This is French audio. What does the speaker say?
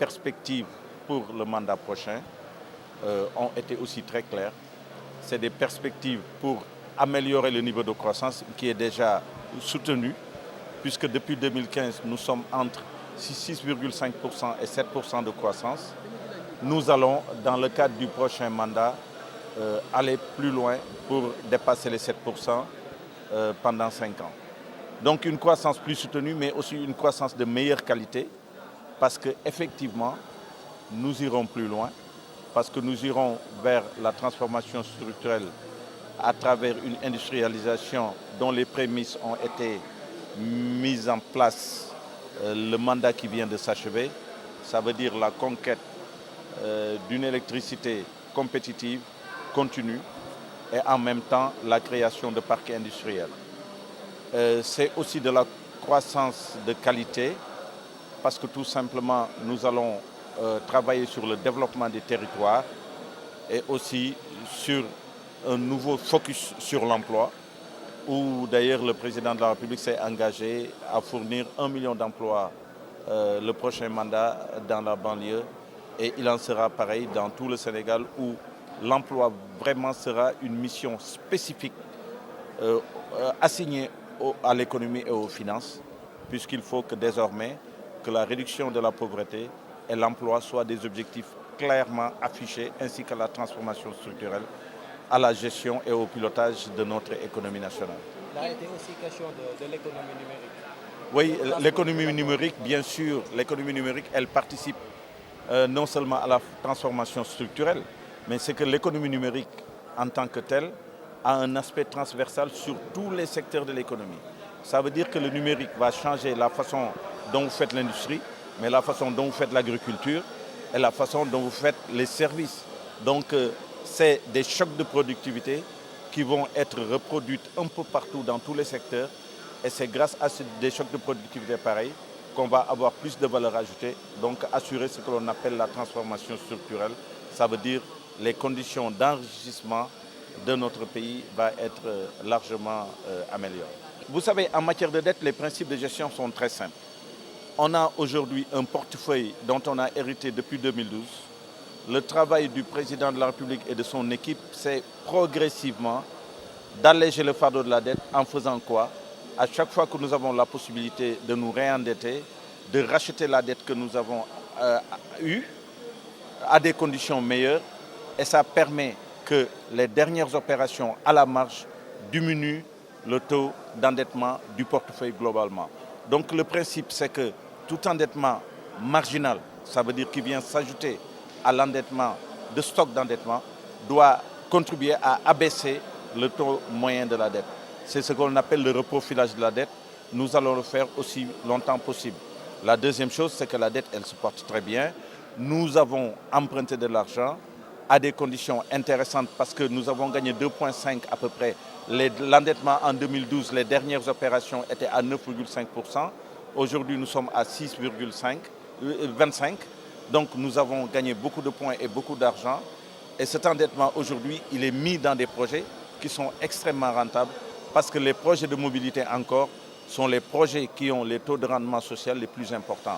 perspectives pour le mandat prochain ont été aussi très claires. C'est des perspectives pour améliorer le niveau de croissance qui est déjà soutenu, puisque depuis 2015, nous sommes entre 6,5% et 7% de croissance. Nous allons, dans le cadre du prochain mandat, aller plus loin pour dépasser les 7% pendant 5 ans. Donc une croissance plus soutenue, mais aussi une croissance de meilleure qualité, parce qu'effectivement, nous irons plus loin, parce que nous irons vers la transformation structurelle à travers une industrialisation dont les prémices ont été mises en place le mandat qui vient de s'achever. Ça veut dire la conquête d'une électricité compétitive, continue, et en même temps la création de parcs industriels. C'est aussi de la croissance de qualité, parce que tout simplement nous allons travailler sur le développement des territoires et aussi sur un nouveau focus sur l'emploi, où d'ailleurs le président de la République s'est engagé à fournir 1 million d'emplois le prochain mandat dans la banlieue, et il en sera pareil dans tout le Sénégal, où l'emploi vraiment sera une mission spécifique assignée à l'économie et aux finances, puisqu'il faut que désormais que la réduction de la pauvreté et l'emploi soient des objectifs clairement affichés, ainsi que la transformation structurelle à la gestion et au pilotage de notre économie nationale. Il a été aussi question de l'économie numérique. Oui, l'économie numérique, bien sûr, l'économie numérique, elle participe non seulement à la transformation structurelle, mais c'est que l'économie numérique en tant que telle a un aspect transversal sur tous les secteurs de l'économie. Ça veut dire que le numérique va changer la façon dont vous faites l'industrie, mais la façon dont vous faites l'agriculture et la façon dont vous faites les services. Donc c'est des chocs de productivité qui vont être reproduits un peu partout dans tous les secteurs, et c'est grâce à des chocs de productivité pareils qu'on va avoir plus de valeur ajoutée, donc assurer ce que l'on appelle la transformation structurelle. Ça veut dire les conditions d'enrichissement de notre pays vont être largement améliorées. Vous savez, en matière de dette, les principes de gestion sont très simples. On a aujourd'hui un portefeuille dont on a hérité depuis 2012. Le travail du président de la République et de son équipe, c'est progressivement d'alléger le fardeau de la dette en faisant quoi? À chaque fois que nous avons la possibilité de nous réendetter, de racheter la dette que nous avons eue à des conditions meilleures, et ça permet que les dernières opérations à la marge diminuent le taux d'endettement du portefeuille globalement. Donc le principe, c'est que tout endettement marginal, ça veut dire qu'il vient s'ajouter à l'endettement, de stock d'endettement, doit contribuer à abaisser le taux moyen de la dette. C'est ce qu'on appelle le reprofilage de la dette. Nous allons le faire aussi longtemps possible. La deuxième chose, c'est que la dette, elle se porte très bien. Nous avons emprunté de l'argent à des conditions intéressantes, parce que nous avons gagné 2,5 à peu près. L'endettement en 2012, les dernières opérations étaient à 9,5%. Aujourd'hui, nous sommes à 6,25. Donc nous avons gagné beaucoup de points et beaucoup d'argent. Et cet endettement aujourd'hui, il est mis dans des projets qui sont extrêmement rentables, parce que les projets de mobilité encore sont les projets qui ont les taux de rendement social les plus importants.